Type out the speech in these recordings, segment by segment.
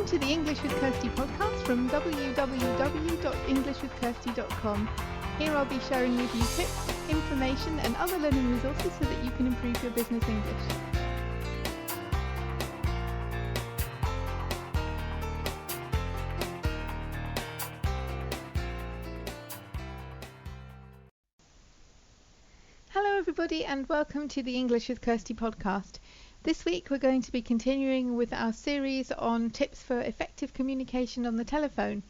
to the English with Kirsty podcast from www.englishwithkirsty.com. Here I'll be sharing with you tips, information and other learning resources so that you can improve your business English. Hello everybody and welcome to the English with Kirsty podcast. This week we're going to be continuing with our series on tips for effective communication on the telephone.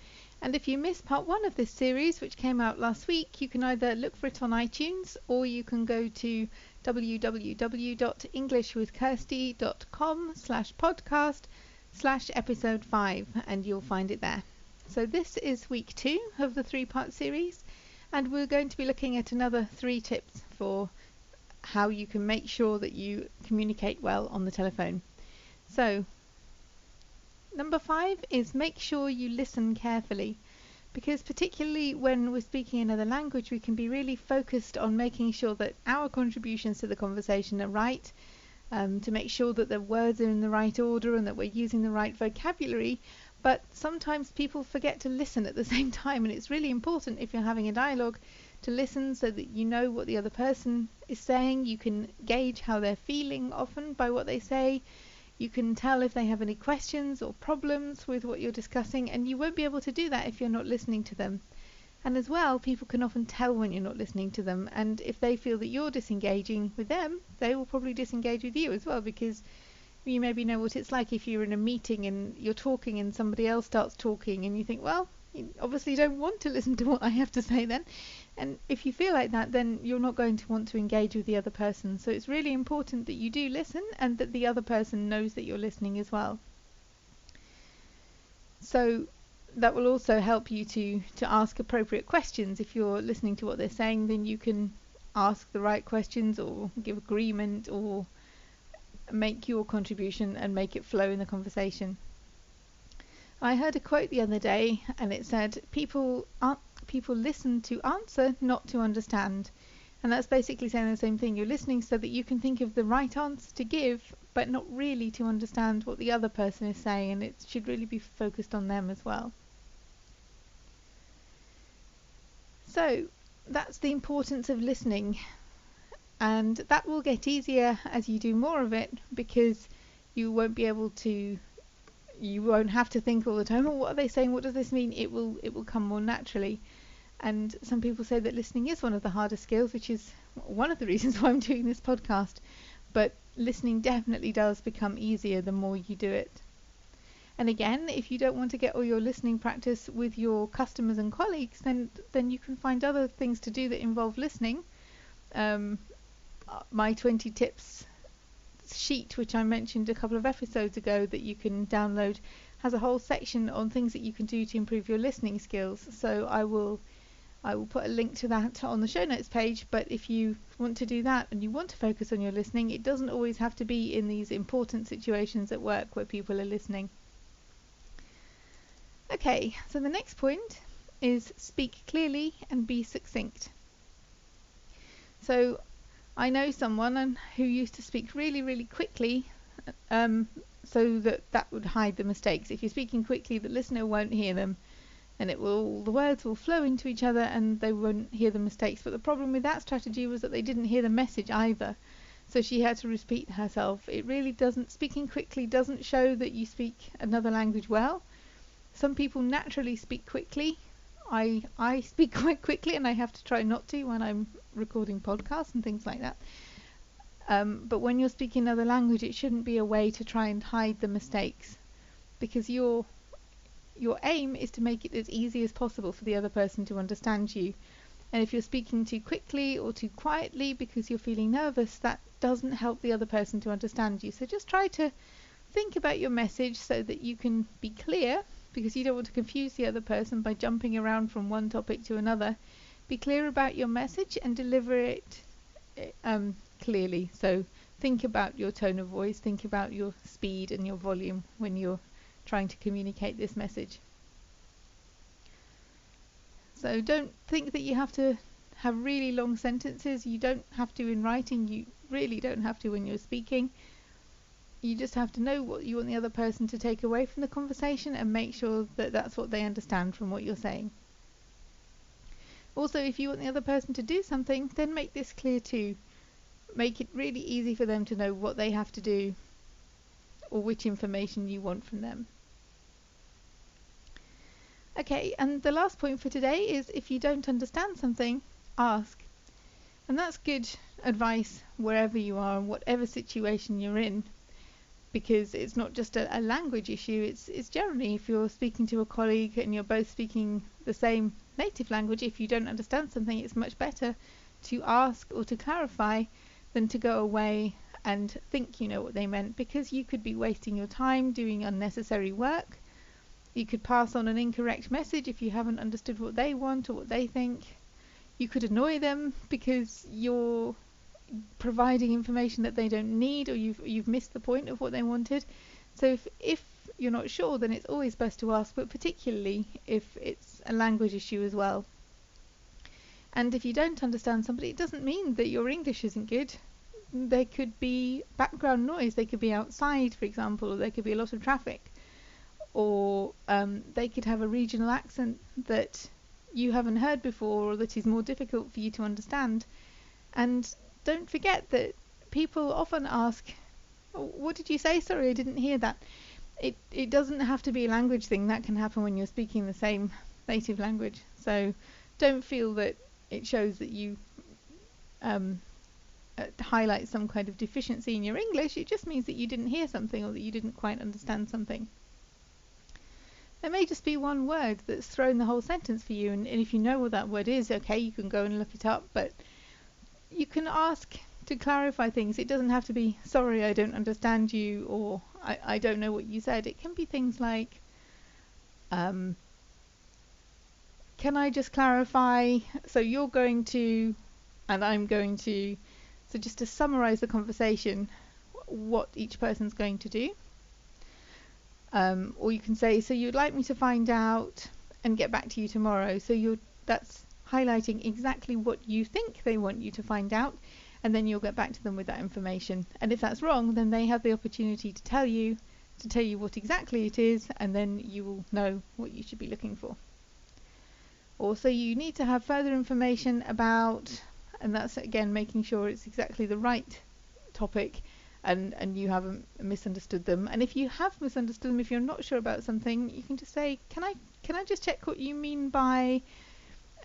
And if you missed part 1 of this series, which came out last week, you can either look for it on iTunes or you can go to www.englishwithkirsty.com/podcast/episode 5 and you'll find it there. So this is week 2 of the 3-part series, and we're going to be looking at another 3 tips for how you can make sure that you communicate well on the telephone. So, number 5 is make sure you listen carefully, because particularly when we're speaking another language, we can be really focused on making sure that our contributions to the conversation are right, to make sure that the words are in the right order and that we're using the right vocabulary. But sometimes people forget to listen at the same time, and it's really important if you're having a dialogue to listen so that you know what the other person is saying. You can gauge how they're feeling often by what they say. You can tell if they have any questions or problems with what you're discussing, and you won't be able to do that if you're not listening to them. And as well, people can often tell when you're not listening to them, and if they feel that you're disengaging with them, they will probably disengage with you as well, because you maybe know what it's like if you're in a meeting and you're talking and somebody else starts talking and you think, well, you obviously don't want to listen to what I have to say then. And if you feel like that, then you're not going to want to engage with the other person. So it's really important that you do listen and that the other person knows that you're listening as well. So that will also help you to ask appropriate questions. If you're listening to what they're saying, then you can ask the right questions or give agreement or make your contribution and make it flow in the conversation. I heard a quote the other day and it said, people listen to answer, not to understand. And that's basically saying the same thing. You're listening so that you can think of the right answer to give, but not really to understand what the other person is saying, and it should really be focused on them as well. So that's the importance of listening. And that will get easier as you do more of it, because you won't have to think all the time, oh, what are they saying, what does this mean? It will come more naturally. And some people say that listening is one of the hardest skills, which is one of the reasons why I'm doing this podcast. But listening definitely does become easier the more you do it. And again, if you don't want to get all your listening practice with your customers and colleagues, then you can find other things to do that involve listening. My 20 tips sheet, which I mentioned a couple of episodes ago, that you can download, has a whole section on things that you can do to improve your listening skills. So I will put a link to that on the show notes page. But if you want to do that and you want to focus on your listening, it doesn't always have to be in these important situations at work where people are listening. Okay, so the next point is speak clearly and be succinct. So I know someone who used to speak really, really quickly, so that would hide the mistakes. If you're speaking quickly, the listener won't hear them, and the words will flow into each other and they won't hear the mistakes. But the problem with that strategy was that they didn't hear the message either. So she had to repeat herself. It really speaking quickly doesn't show that you speak another language well. Some people naturally speak quickly. I speak quite quickly, and I have to try not to when I'm recording podcasts and things like that. But when you're speaking another language, it shouldn't be a way to try and hide the mistakes, because your aim is to make it as easy as possible for the other person to understand you. And if you're speaking too quickly or too quietly because you're feeling nervous, that doesn't help the other person to understand you. So just try to think about your message so that you can be clear, because you don't want to confuse the other person by jumping around from one topic to another. Be clear about your message and deliver it clearly. So think about your tone of voice, think about your speed and your volume when you're trying to communicate this message. So don't think that you have to have really long sentences. You don't have to in writing. You really don't have to when you're speaking. You just have to know what you want the other person to take away from the conversation and make sure that that's what they understand from what you're saying. Also, if you want the other person to do something, then make this clear too. Make it really easy for them to know what they have to do or which information you want from them. Okay, and the last point for today is if you don't understand something, ask. And that's good advice wherever you are and whatever situation you're in, because it's not just a language issue, it's generally if you're speaking to a colleague and you're both speaking the same native language, if you don't understand something, it's much better to ask or to clarify than to go away and think you know what they meant, because you could be wasting your time doing unnecessary work. You could pass on an incorrect message if you haven't understood what they want or what they think. You could annoy them because you're providing information that they don't need, or you've missed the point of what they wanted. So if you're not sure, then it's always best to ask, but particularly if it's a language issue as well. And if you don't understand somebody, it doesn't mean that your English isn't good. There could be background noise. They could be outside, for example, or there could be a lot of traffic, or they could have a regional accent that you haven't heard before or that is more difficult for you to understand. And don't forget that people often ask, what did you say? Sorry, I didn't hear that. It doesn't have to be a language thing. That can happen when you're speaking the same native language. So don't feel that it shows that you highlight some kind of deficiency in your English. It just means that you didn't hear something or that you didn't quite understand something. There may just be one word that's thrown the whole sentence for you, and if you know what that word is, okay, you can go and look it up, but you can ask to clarify things. It doesn't have to be, sorry, I don't understand you, or I don't know what you said. It can be things like, can I just clarify, so you're going to, and I'm going to, so just to summarize the conversation, what each person's going to do. Or you can say, so you'd like me to find out and get back to you tomorrow. So that's highlighting exactly what you think they want you to find out, and then you'll get back to them with that information. And if that's wrong, then they have the opportunity to tell you what exactly it is, and then you will know what you should be looking for. Also, you need to have further information about, and that's again making sure it's exactly the right topic, and you haven't misunderstood them. And if you have misunderstood them, if you're not sure about something, you can just say, can I just check what you mean by,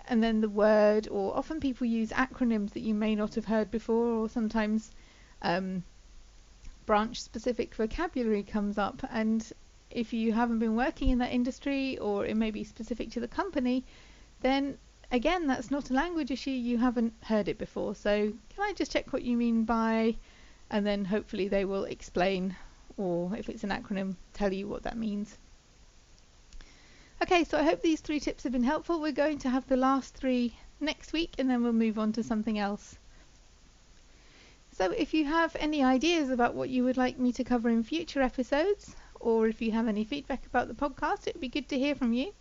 and then the word. Or often people use acronyms that you may not have heard before, or sometimes branch specific vocabulary comes up, and if you haven't been working in that industry, or it may be specific to the company, then again that's not a language issue, you haven't heard it before. So can I just check what you mean by, and then hopefully they will explain, or if it's an acronym, tell you what that means. Okay, so I hope these 3 tips have been helpful. We're going to have the last 3 next week, and then we'll move on to something else. So if you have any ideas about what you would like me to cover in future episodes, or if you have any feedback about the podcast, it would be good to hear from you.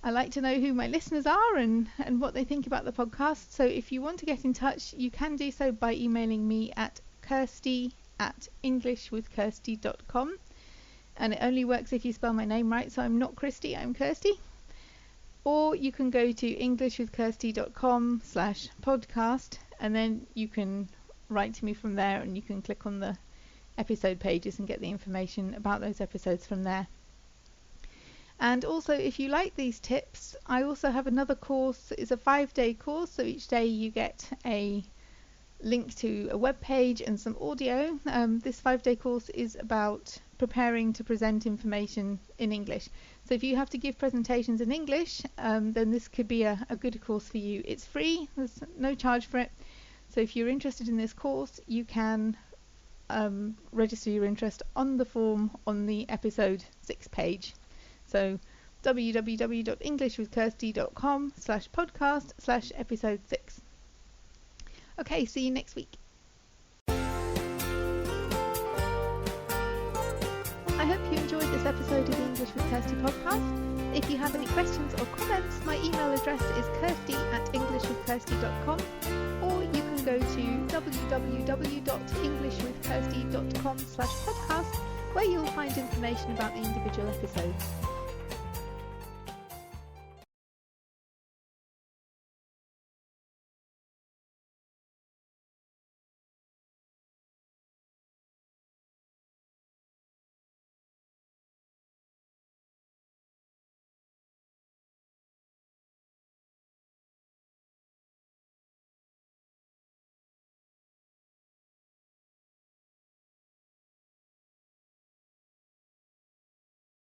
I like to know who my listeners are and what they think about the podcast. So if you want to get in touch, you can do so by emailing me at kirsty@englishwithkirsty.com, and it only works if you spell my name right, so I'm not Kirsty, I'm Kirsty. Or you can go to englishwithkirsty.com/podcast, and then you can write to me from there, and you can click on the episode pages and get the information about those episodes from there. And also, if you like these tips, I also have another course. It's a 5-day course, so each day you get a link to a web page and some audio. This 5-day course is about preparing to present information in English. So if you have to give presentations in English, then this could be a good course for you. It's free, there's no charge for it. So if you're interested in this course, you can register your interest on the form on the episode 6 page. So www.englishwithkirsty.com/podcast/episode 6. Okay, see you next week. I hope you enjoyed this episode of the English with Kirsty podcast. If you have any questions or comments, my email address is kirsty@englishwithkirsty.com, or you can go to www.englishwithkirsty.com/podcast, where you'll find information about the individual episodes.